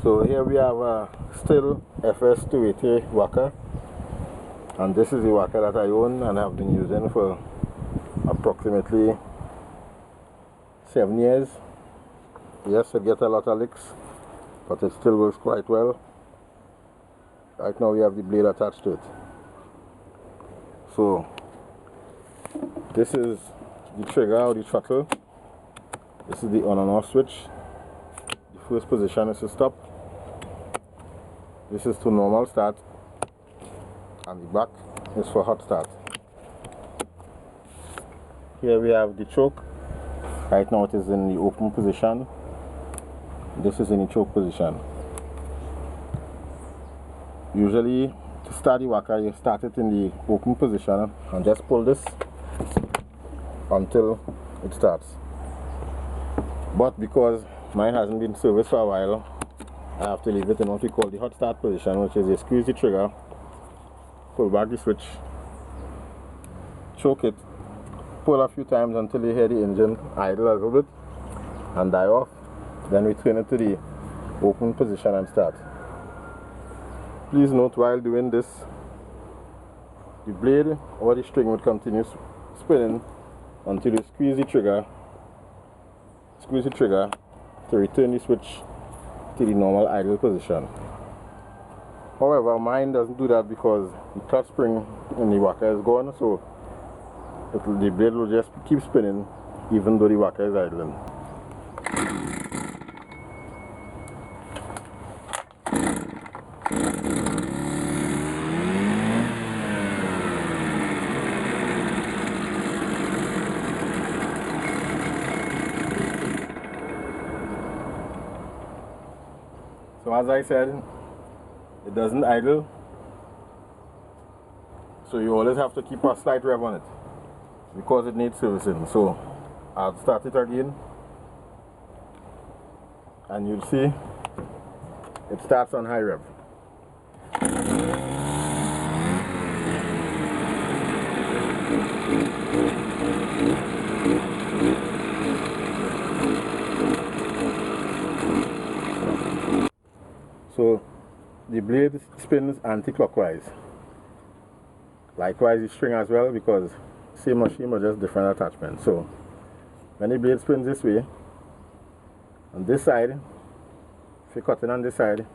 So here we have a Stihl FS280 wacker, and this is the wacker that I own and have been using for approximately 7 years. Yes, it gets a lot of licks, but it still works quite well. Right now we have the blade attached to it. So this is the trigger or the throttle. This is the on and off switch. The first position is to stop. This is to normal start, and the back is for hot start. Here we have the choke. Right now it is in the open position. This is in the choke position. Usually to start the wacker, you start it in the open position and just pull this until it starts. But because mine hasn't been serviced for a while, I have to leave it in what we call the hot start position, which is you squeeze the trigger, pull back the switch, choke it, pull a few times until you hear the engine idle a little bit and die off. Then we turn it to the open position and start. Please note, while doing this, the blade or the string would continue spinning until you squeeze the trigger to return the switch to the normal idle position. However, mine doesn't do that because the clutch spring in the wacker is gone, so the blade will just keep spinning even though the wacker is idling. So as I said, it doesn't idle, so you always have to keep a slight rev on it because it needs servicing. So I'll start it again and you'll see it starts on high rev. So the blade spins anti-clockwise. Likewise the string as well, because same machine but just different attachment. So when the blade spins this way, on this side, if you're cutting on this side,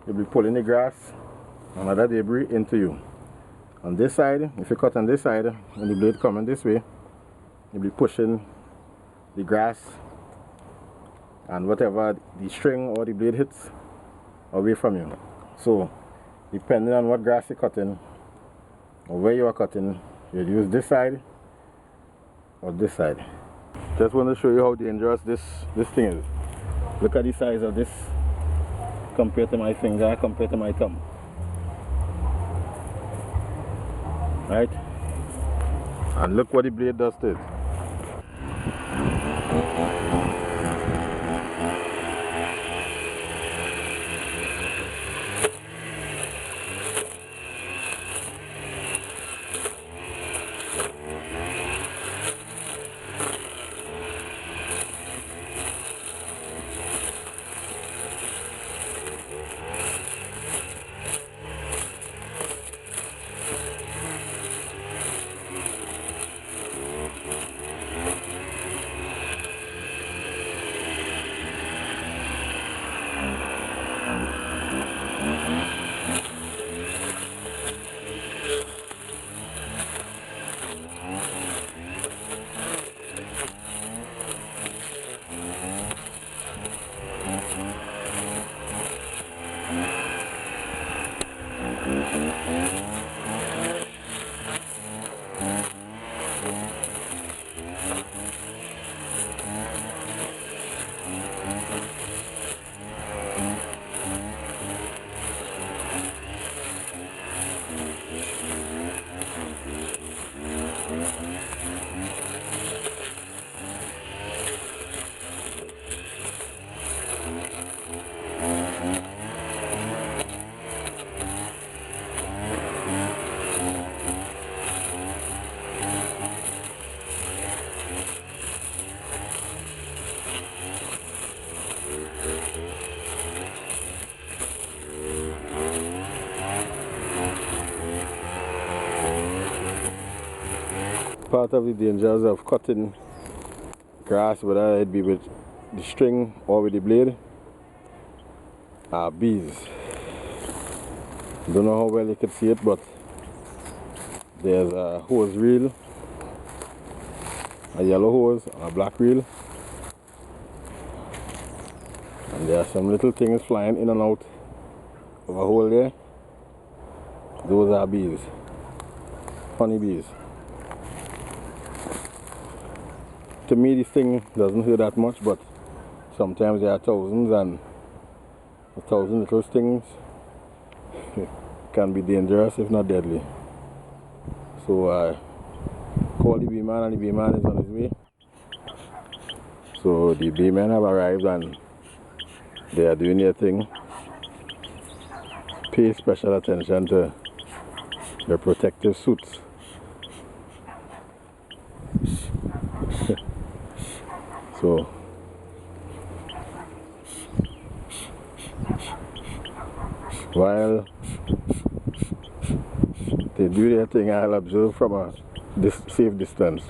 you'll be pulling the grass and other debris into you. On this side, if you cut on this side, when the blade coming this way, you'll be pushing the grass and whatever the string or the blade hits away from you. So depending on what grass you're cutting or where you are cutting, you'll use this side or this side. Just want to show you how dangerous this thing is. Look at the size of this compared to my finger, compared to my thumb. Right? And look what the blade does to it. Part of the dangers of cutting grass, whether it be with the string or with the blade, are bees. Don't know how well you can see it, but there's a hose reel, a yellow hose and a black reel, and there are some little things flying in and out of a hole there. Those are bees, honeybees. To me, this thing doesn't hurt that much, but sometimes there are thousands, and 1,000 little stings can be dangerous if not deadly. So I call the bee man, and the bee man is on his way. So the bee men have arrived and they are doing their thing. Pay special attention to their protective suits. So while they do their thing, I'll observe from a safe distance.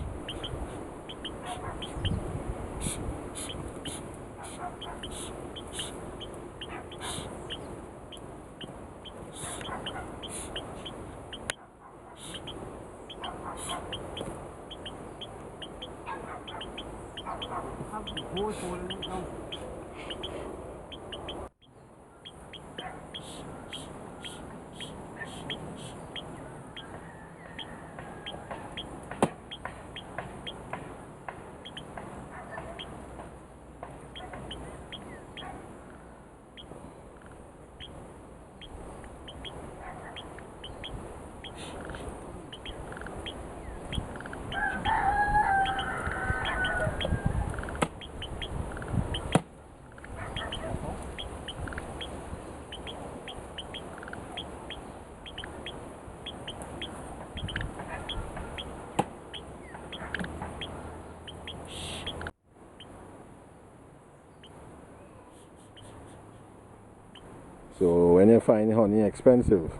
So when you find honey expensive,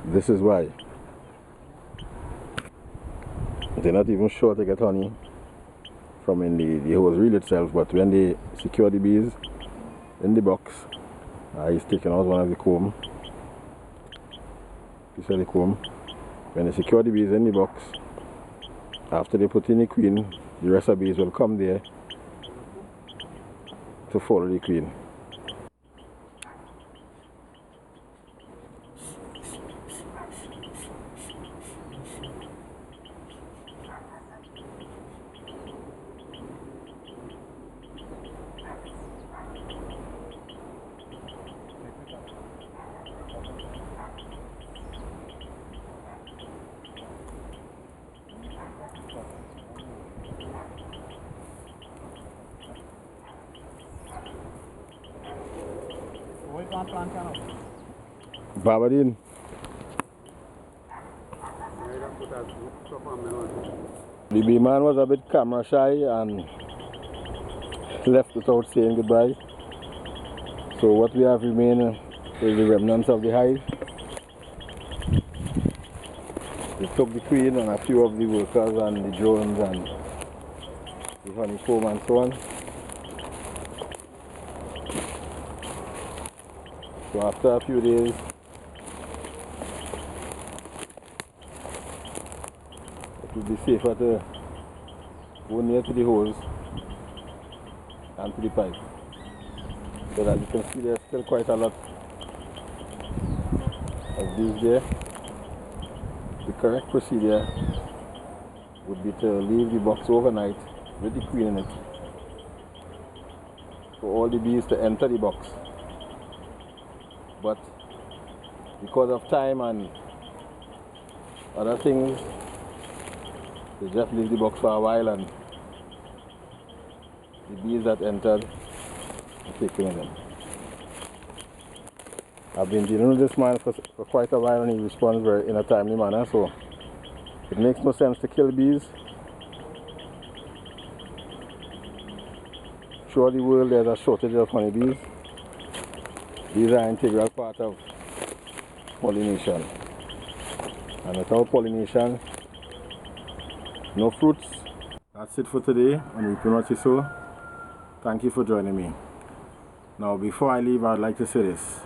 this is why. They're not even sure to get honey from in the hose reel itself, but when they secure the bees in the box, he's taking out one of the comb. Piece of the comb. When they secure the bees in the box, after they put in the queen, the rest of the bees will come there to follow the queen. Babadin. The bee man was a bit camera shy and left without saying goodbye. So what we have remained is the remnants of the hive. We took the queen and a few of the workers and the drones and the honeycomb and so on. So after a few days, it will be safer to go near to the hose and to the pipe. So that you can see there's still quite a lot of these there. The correct procedure would be to leave the box overnight with the queen in it for all the bees to enter the box. But because of time and other things, they just leave the box for a while and the bees that entered are taken in them. I've been dealing with this man for quite a while and he responds in a timely manner, so it makes no sense to kill bees. Throughout the world there's a shortage of honeybees. These are an integral part of pollination. And without pollination, no fruits. That's it for today on Reaping What You Sow. Thank you for joining me. Now before I leave, I'd like to say this.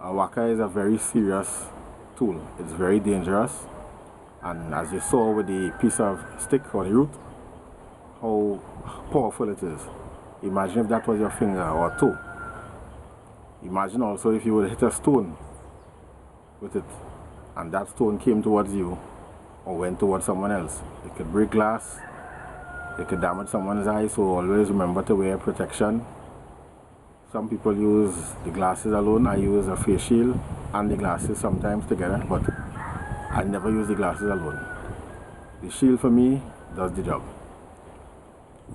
A wacker is a very serious tool. It's very dangerous, and as you saw with the piece of stick or the root, how powerful it is. Imagine if that was your finger or toe. Imagine also if you would hit a stone with it and that stone came towards you or went towards someone else. It could break glass, it could damage someone's eye, so always remember to wear protection. Some people use the glasses alone. I use a face shield and the glasses sometimes together, but I never use the glasses alone. The shield for me does the job.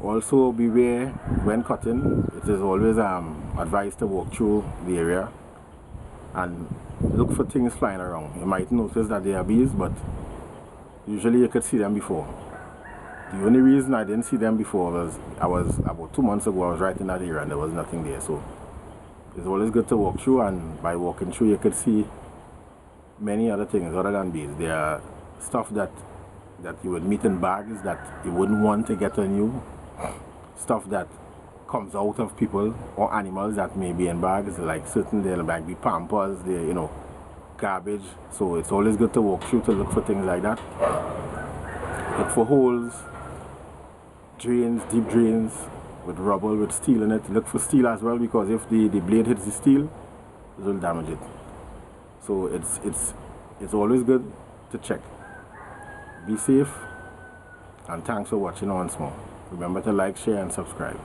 Also beware when cutting. It is always advised to walk through the area and look for things flying around. You might notice that they are bees, but usually you could see them before. The only reason I didn't see them before was about 2 months ago I was right in that area and there was nothing there. So it's always good to walk through, and by walking through you could see many other things other than bees. There are stuff that you would meet in bags that you wouldn't want to get on you. Stuff that comes out of people or animals that may be in bags, like certain there might be pampers, there, you know, garbage. So it's always good to walk through to look for things like that. Look for holes, drains, deep drains with rubble, with steel in it. Look for steel as well, because if the blade hits the steel, it will damage it. So it's always good to check. Be safe, and thanks for watching once more. Remember to like, share and subscribe.